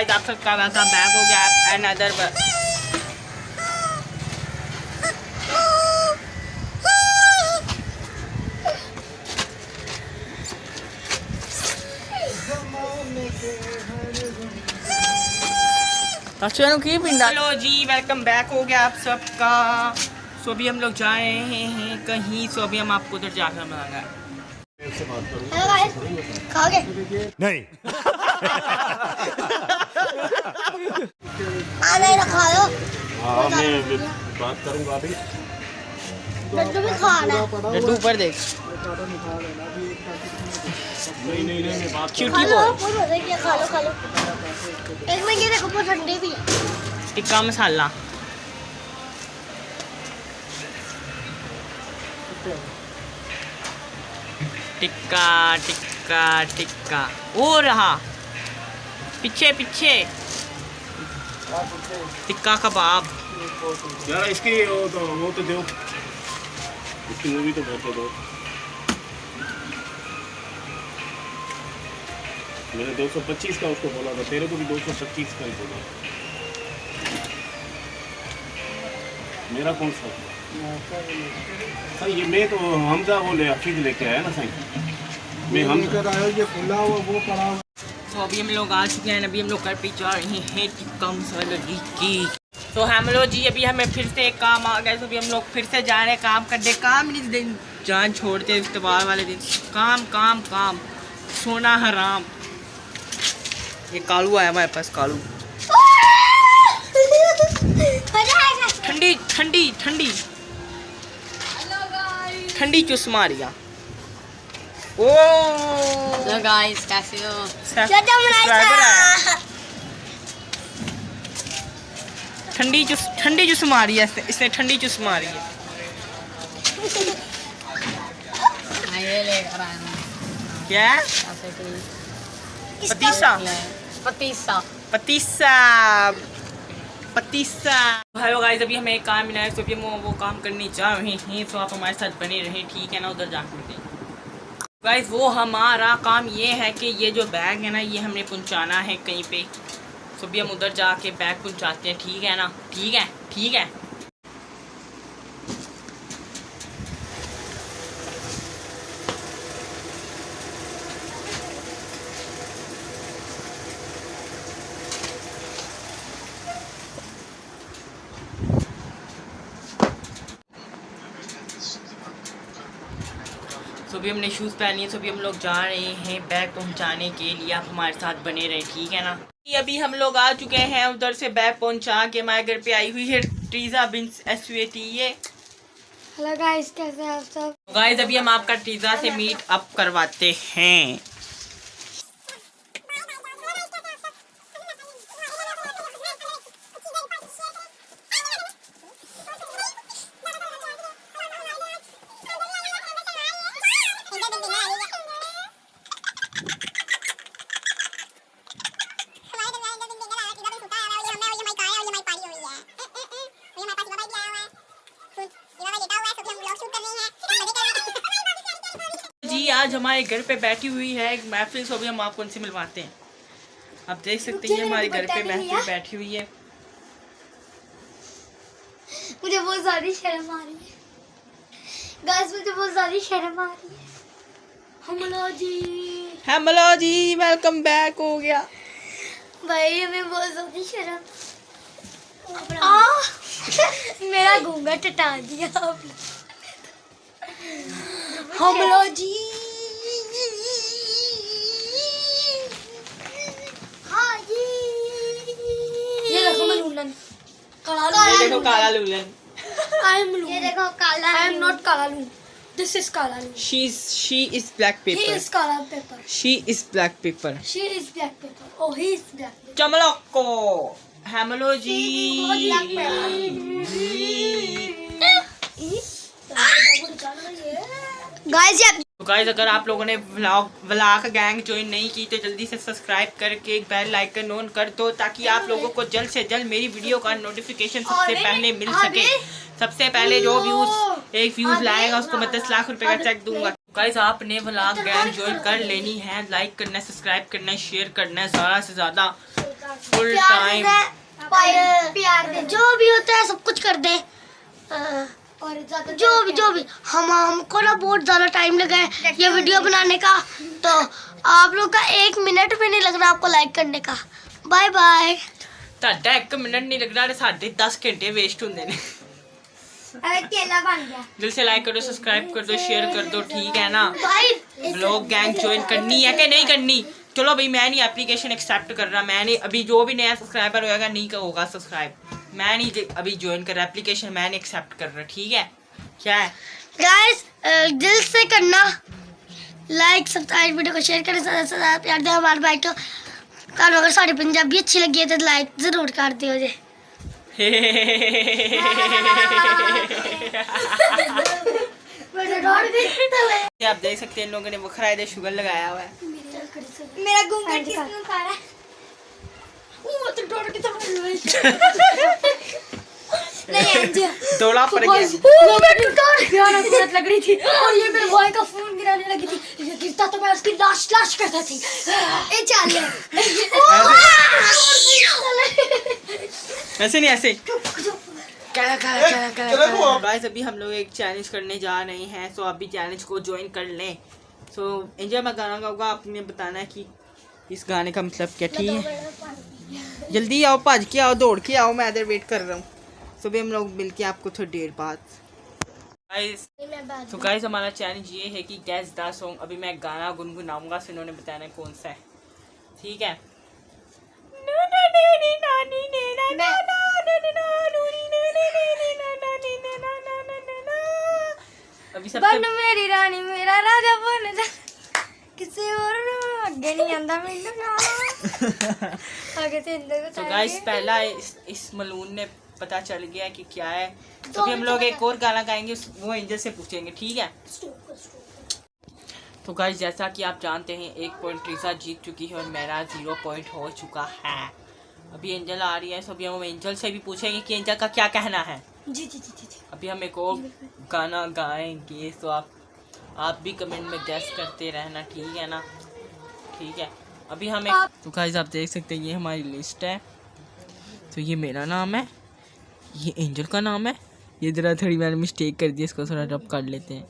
Guys आप सबका welcome back हो गया अनदर हेलो जी, वेलकम बैक हो गया आप सबका। सो अभी हम लोग जा रहे हैं कहीं, सो अभी हम आपको उधर जाकर मिलाएंगे। खाओगे? नहीं। नहीं खा लो। हाँ मैं बात करूंगा अभी। लड्डू भी खाना है। लड्डू ऊपर देख। नहीं मैं बात चुटकी खा लो, बोल। बहुत मजा किया। खा लो। एक में ये देखो बहुत ठंडी भी है। टिक्का मसाला। टिक्का टिक्का टिक्का वो रहा पीछे पीछे। टिक्का कबाब। यार इसकी वो तो दो, इसकी मूवी तो बहुत दो। मैंने 225 का उसको बोला था, तेरे को भी 225 का ही बोला। मेरा कौन सा सही? ये मैं तो हमजा वो ले हफीज लेके आया ना सही। मैं हम ये खुला हुआ वो पड़ा हुआ। तो अभी हम लोग आ चुके हैं, अभी हम लोग घर पे जा रहे हैं टिक्का मसाला की। तो हम लोग जी अभी हमें फिर से एक काम आ गया, तो अभी हम लोग फिर से जा रहे हैं काम करने। काम नहीं दिन जान छोड़ते इफ्तार वाले दिन, काम काम काम, सोना हराम। ये कालू आया हमारे पास, कालू। ठंडी ठंडी ठंडी ठंडी चुस मारिया। ओ गाइस कैसे हो? सब्सक्राइबर आया। ठंडी चुस मारी है इसने ठंडी चुस मारी है। ये लेकर आया हूं। क्या? ऐसे कि पतीसा पतीसा पतीसा पतीसा। हेलो गाइस, अभी हमें एक काम मिला है, तो अभी हम वो काम करने जा रहे हैं, तो आप हमारे साथ बने रहें, ठीक है ना? उधर जाकर गाइस वो हमारा काम ये है कि ये जो बैग है ना, ये हमने पहुंचाना है कहीं पे। तो अभी हम उधर जाके बैग पहुंचाते हैं, ठीक है ना? ठीक है ठीक है। तो अभी हमने शूज़ पहनी है, तो अभी हम लोग जा रहे हैं बैग पहुंचाने के लिए। आप हमारे साथ बने रहे, ठीक है ना? अभी हम लोग आ चुके हैं उधर से बैग पहुंचा के। हमारे घर पे आई हुई है ट्रीजा बिन्स SWAT। ये हेलो गाइस, कैसे हैं आप सब? गाइस अभी हम आपका ट्रीजा से मीट अप करवाते हैं। जी आज हमारे घर पे बैठी हुई है एक महफिल, सो भी हम आपको उनसे मिलवाते हैं। आप देख सकते हैं हमारे घर पे महफिल बैठी हुई है। मुझे बहुत ज़्यादा शर्म आ रही है गाइस, मुझे बहुत ज़्यादा शर्म आ रही है। हेलो जी वेलकम बैक हो गया भाई, हमें बहुत ज़्यादा शर्म मेरा घूंघट हटा दिया आपने। हमलो जी। हाँ जी। ये देखो मैं लूलन। ये देखो काला लूलन। I am लूलन। ये देखो काला। I am not काला लूलन। This is काला लूलन। She is black He pepper. is काला paper. She is black pepper. She is black pepper. Oh, he is black pepper. चमलको हेलो जी। गाइस अगर आप लोगों ने व्लॉग गैंग ज्वाइन नहीं की तो जल्दी से सब्सक्राइब करके बेल आइकन ऑन कर दो, ताकि आप लोगों को जल्द से जल्द मेरी वीडियो का नोटिफिकेशन सबसे पहले मिल सके। सबसे पहले जो एक व्यूज लाएगा उसको मैं 10 लाख रुपए का चेक दूंगा। गाइस आपने व्लॉग गैंग ज्वाइन कर लेनी है, लाइक करना है, सब्सक्राइब करना है, शेयर करना है ज़्यादा से ज़्यादा। फुल प्यार टाइम। देना है, प्यार दे, जो भी होता है सब कुछ कर दे। और जो भी हमको ना बहुत ज्यादा टाइम लगा है ये वीडियो बनाने का, तो आप लोग का 1 मिनट भी नहीं लग रहा आपको लाइक करने का। Bye bye. ਤੁਹਾਡਾ 1 ਮਿੰਟ ਨਹੀਂ ਲੱਗਦਾ ਤੇ ਸਾਡੇ 10 ਘੰਟੇ ਵੇਸਟ ਹੁੰਦੇ ਨੇ। अरे केला बन गया दिल से लाइक करो, सब्सक्राइब कर दो, शेयर कर दो, ठीक है ना। भाई। ब्लॉग गैंग ज्वाइन करनी है कि नहीं करनी? चलो भाई, मैं नहीं एप्लीकेशन एक्सेप्ट कर रहा, मैं नहीं अभी जो भी नया सब्सक्राइबर होगा नहीं होगा सब्सक्राइब, मैं नहीं अभी ज्वाइन कर रहा एप्लीकेशन, मैं नहीं एक्सेप्ट कर रहा, ठीक है। क्या है गाइस, दिल से करना लाइक सब्सक्राइब, वीडियो को शेयर करें, ज़्यादा से ज़्यादा प्यार दें हमारे भाई को। कल अगर साड़ी पंजाबी अच्छी लगी है तो लाइक ज़रूर कर दियो जे। आप देख सकते हैं इन लोगों ने बखरा दे शुगर लगाया हुआ है। मेरा घूंघट किसने उतारा है? वो तो डर के तो नहीं अंजू दौड़ा पड़ गया। वो मैं डर भयानक मत लग रही थी, और ये मेरे भाई का फोन गिराने लगी थी, ये गिरता तो मैं उसकी लाश करता थी। ए चल ऐसे नहीं, ऐसे गाइस अभी हम लोग एक चैलेंज करने जा रहे हैं, तो आप भी चैलेंज को ज्वाइन कर लें। सो एंजॉय मैं गाना गाऊंगा, आपने बताना है कि इस गाने का मतलब क्या, ठीक है। जल्दी आओ, भज के आओ, दौड़ के आओ, मैं इधर वेट कर रहा हूँ। तो भी हम लोग मिलके आपको थोड़ी देर बाद। गाइस तो गाइस हमारा चैलेंज ये है कि गैस द सॉन्ग, अभी मैं गाना गुनगुनाऊंगा, तो इन्होंने बताना है कौन सा है, ठीक है। अभी सबसे बन मेरी रानी मेरा राजा बन जा, किसी और आगे नहीं आंदा मैनू ना आगे से इंदर तो गाइस पहला इस मलून ने पता चल गया कि क्या है, तो अभी हम लोग एक और गाना गाएंगे, वो एंजल से पूछेंगे, ठीक है। तो गाइस जैसा कि आप जानते हैं 1 पॉइंट ट्रीसा जीत चुकी है और मेरा 0 पॉइंट हो चुका है। अभी एंजल आ रही है, तो अभी हम एंजल से भी पूछेंगे कि एंजल का क्या कहना है। जी। अभी हम एक और गाना गाएंगे, तो आप भी कमेंट में गेस करते रहना, ठीक है ना, ठीक है। अभी हम एक, तो गाइस आप देख सकते हैं ये हमारी लिस्ट है, तो ये मेरा नाम है, ये एंजल का नाम है, ये ज़रा थोड़ी मैंने मिस्टेक कर दी, इसको थोड़ा रब कर लेते हैं।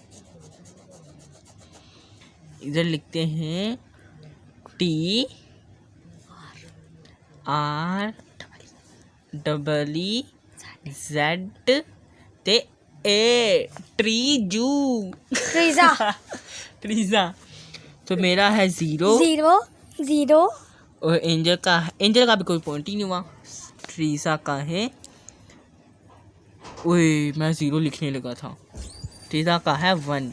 इधर लिखते हैं TREEZ ते ए ट्रीजू ट्रीजा। तो मेरा है 0 और एंजल का भी कोई पॉइंट ही नहीं हुआ। ट्रीसा का है, ओए मैं 0 लिखने लगा था। ट्रीसा का है 1।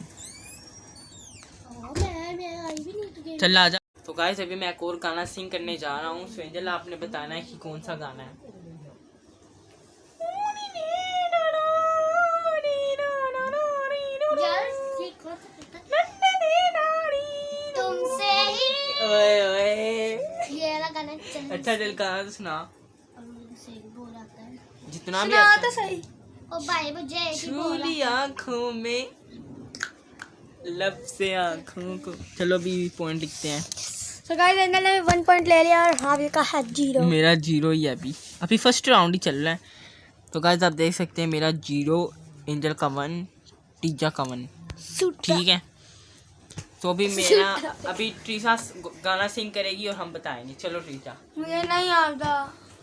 चल आ जा। तो गाइस अभी मैं एक और गाना सिंग करने जा रहा हूँ, सो एंजल आपने बताना है कि कौन सा गाना है। तुमसे ही ओए ओए ये वाला गाना चल। अच्छा दिल गाना तो सुना, सही बोल आता है, जितना भी आता है। सही। ओ भाई मुझे छूली आँखों में लब से आँखों को। चलो अभी पॉइंट लिखते हैं। तो गाइस एंजल ने 1 पॉइंट ले लिया और हावी का है 0। मेरा 0 ही है, अभी फर्स्ट राउंड ही चल रहा है। तो गाइस आप देख सकते हैं मेरा 0, एंजल का 1, टीजा का 1, ठीक है। तो अभी मेरा अभी ट्रीसा गाना सिंग करेगी और हम बताएंगे। चलो ट्रीसा। मुझे नहीं आता,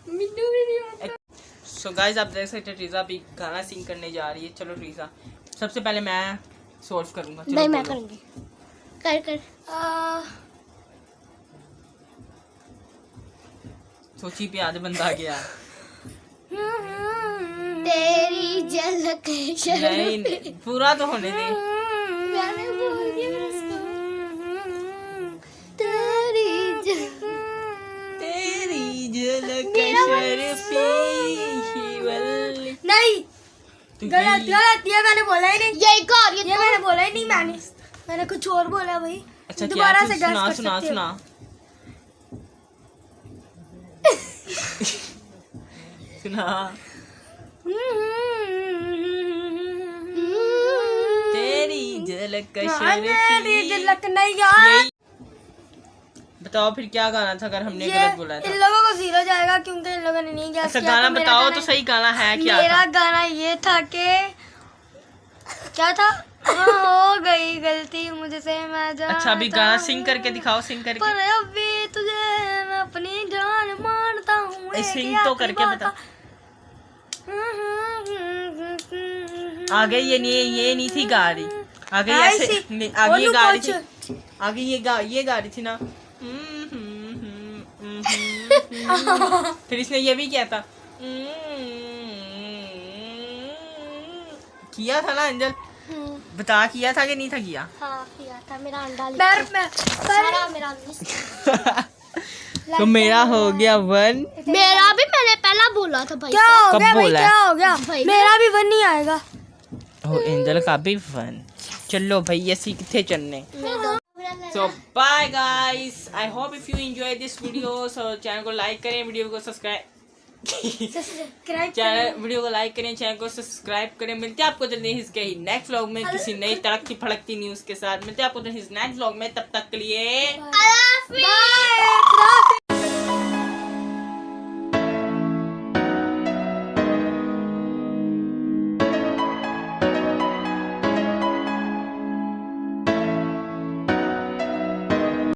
मिन्नू भी नहीं आता। सो गाइस आप देख सकते हैं ट्रीसा अभी गाना सिंग करने जा रही है। चलो ट्रीसा, सबसे पहले मैं सॉल्व करूंगा। चलो नहीं मैं बोलो। करूंगी, कर सोची पे आधे बंदा आ गया। तेरी झलक नहीं पूरा तो होने दे। मैंने बोल दिया उसको। तेरी झलक शर्फी वाली। नहीं तू गलत ये मैंने बोला ही नहीं, ये मैंने बोला ही नहीं, मैंने कुछ और बोला भाई। अच्छा क्या दोबारा तू से guess सुना कर सुना सकते हो। सुना सुना। तेरी झलक तेरी शर्फी। झलक नहीं यार। बताओ फिर क्या गाना था अगर हमने ये गलत बोला इन था। लोगों को 0 जाएगा क्योंकि इन लोगों ने नहीं गैस अच्छा किया। गाना मेरा बताओ गाना तो सही गाना है क्या मेरा था? गाना ये था कि क्या था, हाँ, हो गई गलती मुझसे मैं जानता अच्छा अभी गाना सिंग हूँ, करके दिखाओ, सिंग करके। पर अभी तुझे मैं अपनी जान मानता हूँ। एक सिंग याद तो की करके बात बता। आगे ये नहीं थी गा रही, आगे ये ऐसी, ऐसे नहीं, आगे ये बोलू गा रही कुछ। थी, आगे ये गा रही थी ना। फिर इसने ये भी किया था, किया था ना अंजल, बता किया था कि नहीं था किया? हाँ किया था, मेरा अंडा सारा मेरा तो मेरा हो गया 1। मेरा भी मैंने पहला बोला था भाई। क्या हो कब गया भाई, बोला है? क्या हो गया? मेरा भी 1 नहीं आएगा। ओ एंजल का भी 1। चलो भाई ये सीखते चलने। So bye guys, I hope if you enjoyed this video, so channel को लाइक करें, वीडियो को सब्सक्राइब चैनल वीडियो को लाइक करें, चैनल को सब्सक्राइब करें। मिलते हैं आपको जल्दी इसके ही नेक्स्ट व्लॉग में किसी नई तड़कती फड़कती न्यूज के साथ। मिलते हैं आपको नेक्स्ट व्लॉग में, तब तक के लिए बाय।